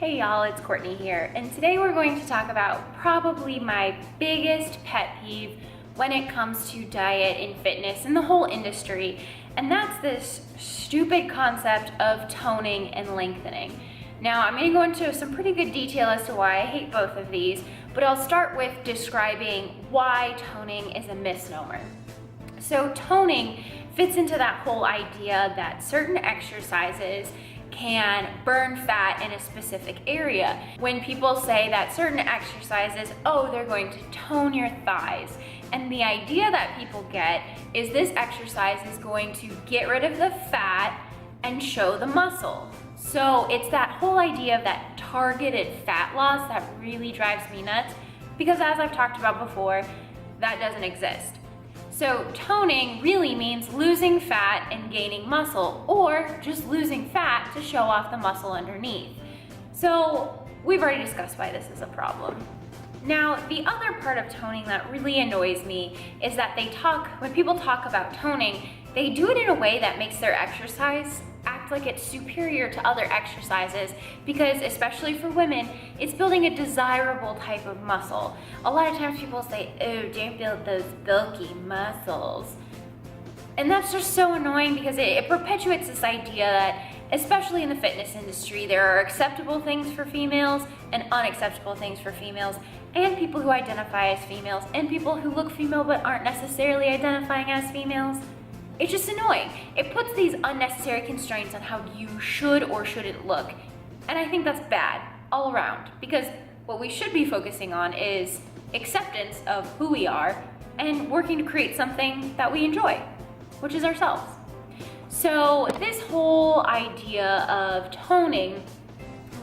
Hey y'all, it's Courtney here, and today we're going to talk about probably my biggest pet peeve when it comes to diet and fitness and the whole industry, and that's this stupid concept of toning and lengthening. Now, I'm going to go into some pretty good detail as to why I hate both of these, but I'll start with describing why toning is a misnomer. So toning fits into that whole idea that certain exercises can burn fat in a specific area. When people say that certain exercises, oh, they're going to tone your thighs. And the idea that people get is this exercise is going to get rid of the fat and show the muscle. So it's that whole idea of that targeted fat loss that really drives me nuts, because as I've talked about before, that doesn't exist. So toning really means losing fat and gaining muscle, or just losing fat to show off the muscle underneath. So we've already discussed why this is a problem. Now, the other part of toning that really annoys me is that when people talk about toning, they do it in a way that makes their exercise act like it's superior to other exercises, because especially for women, it's building a desirable type of muscle. A lot of times people say, oh, don't build those bulky muscles. And that's just so annoying, because it perpetuates this idea that, especially in the fitness industry, there are acceptable things for females and unacceptable things for females, and people who identify as females, and people who look female but aren't necessarily identifying as females. It's just annoying. It puts these unnecessary constraints on how you should or shouldn't look. And I think that's bad all around, because what we should be focusing on is acceptance of who we are and working to create something that we enjoy, which is ourselves. So this whole idea of toning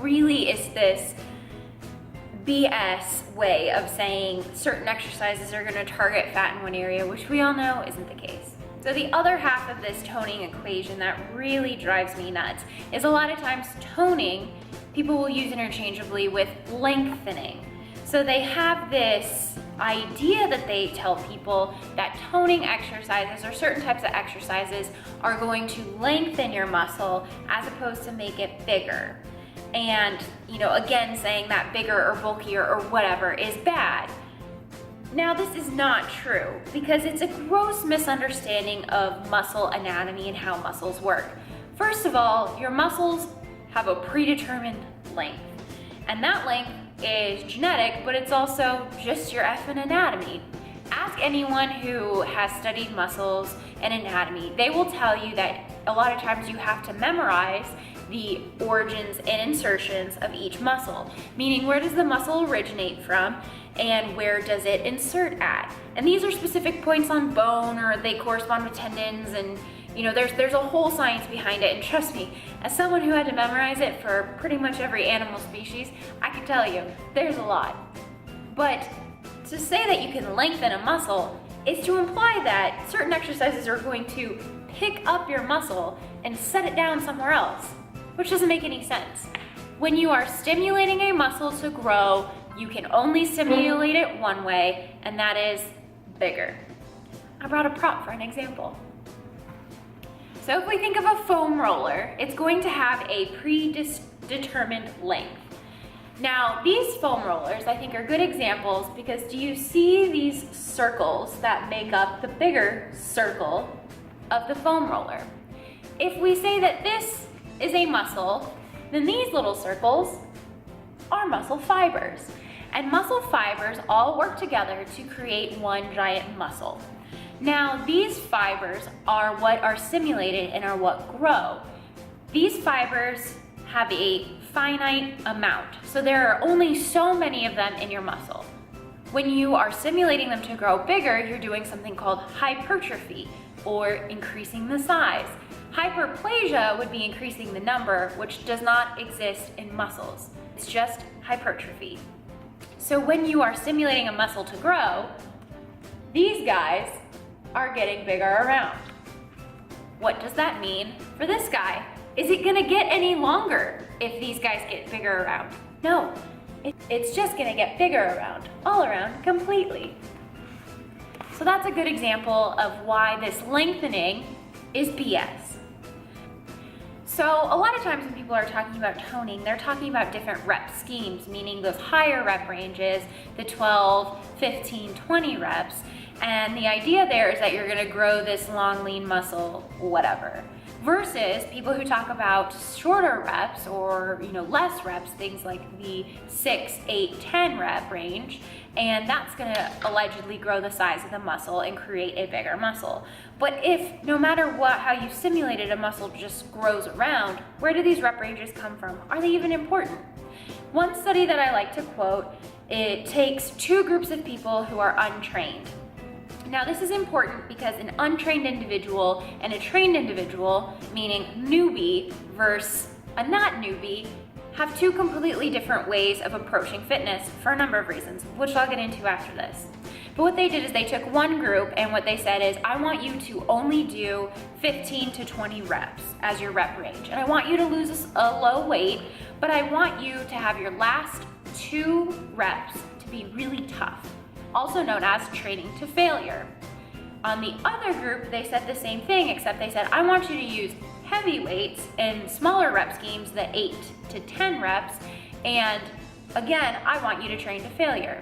really is this BS way of saying certain exercises are going to target fat in one area, which we all know isn't the case. So the other half of this toning equation that really drives me nuts is a lot of times toning people will use interchangeably with lengthening. So they have this idea that they tell people that toning exercises or certain types of exercises are going to lengthen your muscle as opposed to make it bigger. And, again, saying that bigger or bulkier or whatever is bad. Now, this is not true, because it's a gross misunderstanding of muscle anatomy and how muscles work. First of all, your muscles have a predetermined length, and that length is genetic, but it's also just your effing anatomy. Ask anyone who has studied muscles and anatomy. They will tell you that a lot of times you have to memorize the origins and insertions of each muscle, meaning where does the muscle originate from and where does it insert at. And these are specific points on bone, or they correspond with tendons, and there's a whole science behind it. And trust me, as someone who had to memorize it for pretty much every animal species, I can tell you, there's a lot. But to say that you can lengthen a muscle is to imply that certain exercises are going to pick up your muscle and set it down somewhere else, which doesn't make any sense. When you are stimulating a muscle to grow, you can only stimulate it one way, and that is bigger. I brought a prop for an example. So if we think of a foam roller, it's going to have a predetermined length. Now, these foam rollers, I think, are good examples, because do you see these circles that make up the bigger circle of the foam roller? If we say that this is a muscle, then these little circles are muscle fibers. And muscle fibers all work together to create one giant muscle. Now, these fibers are what are stimulated and are what grow. These fibers have a finite amount, so there are only so many of them in your muscle. When you are stimulating them to grow bigger, you're doing something called hypertrophy, or increasing the size. Hyperplasia would be increasing the number, which does not exist in muscles. It's just hypertrophy. So when you are stimulating a muscle to grow, these guys are getting bigger around. What does that mean for this guy? Is it gonna get any longer if these guys get bigger around? No, it's just gonna get bigger around, all around, completely. So that's a good example of why this lengthening is BS. So a lot of times when people are talking about toning, they're talking about different rep schemes, meaning those higher rep ranges, the 12, 15, 20 reps. And the idea there is that you're gonna grow this long, lean muscle, whatever. Versus people who talk about shorter reps or less reps, things like the 6, 8, 10 rep range, and that's gonna allegedly grow the size of the muscle and create a bigger muscle. But if no matter how you stimulated, a muscle just grows around, where do these rep ranges come from? Are they even important? One study that I like to quote, it takes 2 groups of people who are untrained. Now this is important because an untrained individual and a trained individual, meaning newbie versus a not newbie, have 2 completely different ways of approaching fitness for a number of reasons, which I'll get into after this. But what they did is they took one group and what they said is, I want you to only do 15 to 20 reps as your rep range. And I want you to lose a low weight, but I want you to have your last 2 reps to be really tough, also known as training to failure. On the other group, they said the same thing, except they said, I want you to use heavy weights in smaller rep schemes, the 8 to 10 reps, and again, I want you to train to failure.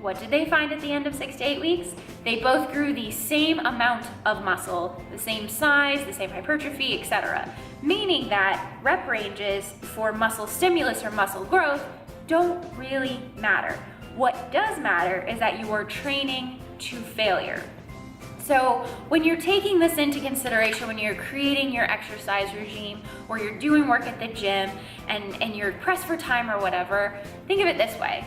What did they find at the end of 6 to 8 weeks? They both grew the same amount of muscle, the same size, the same hypertrophy, etc. Meaning that rep ranges for muscle stimulus or muscle growth don't really matter. What does matter is that you are training to failure. So when you're taking this into consideration, when you're creating your exercise regime or you're doing work at the gym and you're pressed for time or whatever, think of it this way.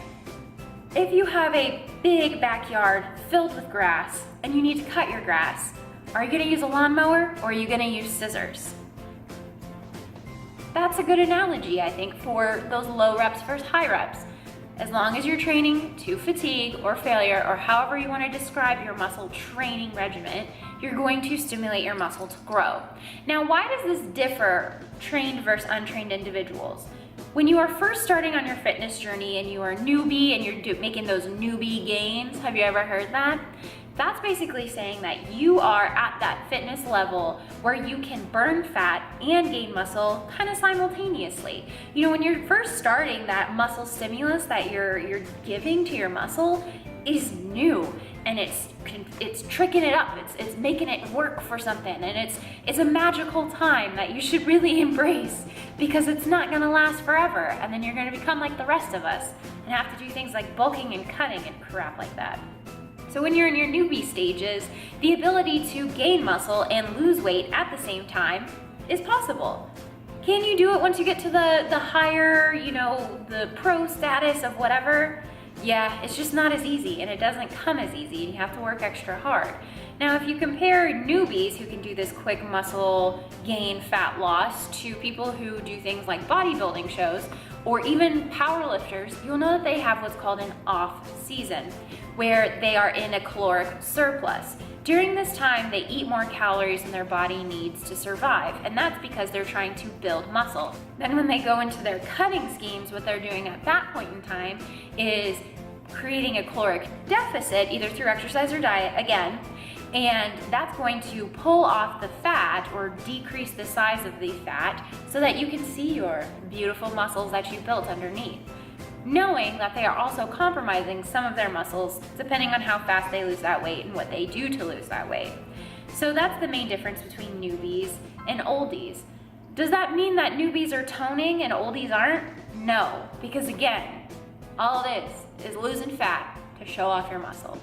If you have a big backyard filled with grass and you need to cut your grass, are you gonna use a lawnmower or are you gonna use scissors? That's a good analogy, I think, for those low reps versus high reps. As long as you're training to fatigue or failure, or however you want to describe your muscle training regimen, you're going to stimulate your muscle to grow. Now, why does this differ trained versus untrained individuals? When you are first starting on your fitness journey and you are a newbie and you're making those newbie gains, have you ever heard that? That's basically saying that you are at that fitness level where you can burn fat and gain muscle kind of simultaneously. When you're first starting, that muscle stimulus that you're giving to your muscle is new, and it's tricking it up, it's making it work for something, and it's a magical time that you should really embrace, because it's not gonna last forever, and then you're gonna become like the rest of us and have to do things like bulking and cutting and crap like that. So when you're in your newbie stages, the ability to gain muscle and lose weight at the same time is possible. Can you do it once you get to the higher, the pro status of whatever? Yeah, it's just not as easy, and it doesn't come as easy, and you have to work extra hard. Now, if you compare newbies who can do this quick muscle gain, fat loss, to people who do things like bodybuilding shows, or even powerlifters, you'll know that they have what's called an off season, where they are in a caloric surplus. During this time, they eat more calories than their body needs to survive, and that's because they're trying to build muscle. Then when they go into their cutting schemes, what they're doing at that point in time is creating a caloric deficit, either through exercise or diet, again, and that's going to pull off the fat or decrease the size of the fat so that you can see your beautiful muscles that you built underneath, knowing that they are also compromising some of their muscles depending on how fast they lose that weight and what they do to lose that weight. So that's the main difference between newbies and oldies. Does that mean that newbies are toning and oldies aren't? No, because again, all it is losing fat to show off your muscle.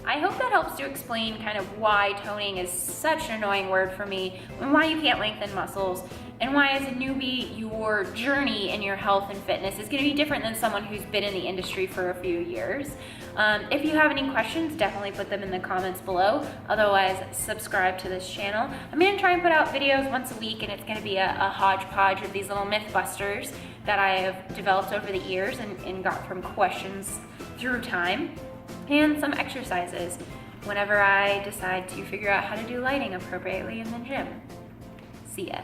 I hope that helps to explain kind of why toning is such an annoying word for me, and why you can't lengthen muscles, and why as a newbie your journey in your health and fitness is going to be different than someone who's been in the industry for a few years. If you have any questions, definitely put them in the comments below. Otherwise, subscribe to this channel. I'm going to try and put out videos once a week, and it's going to be a hodgepodge of these little myth busters that I have developed over the years and got from questions through time, and some exercises whenever I decide to figure out how to do lighting appropriately in the gym. See ya.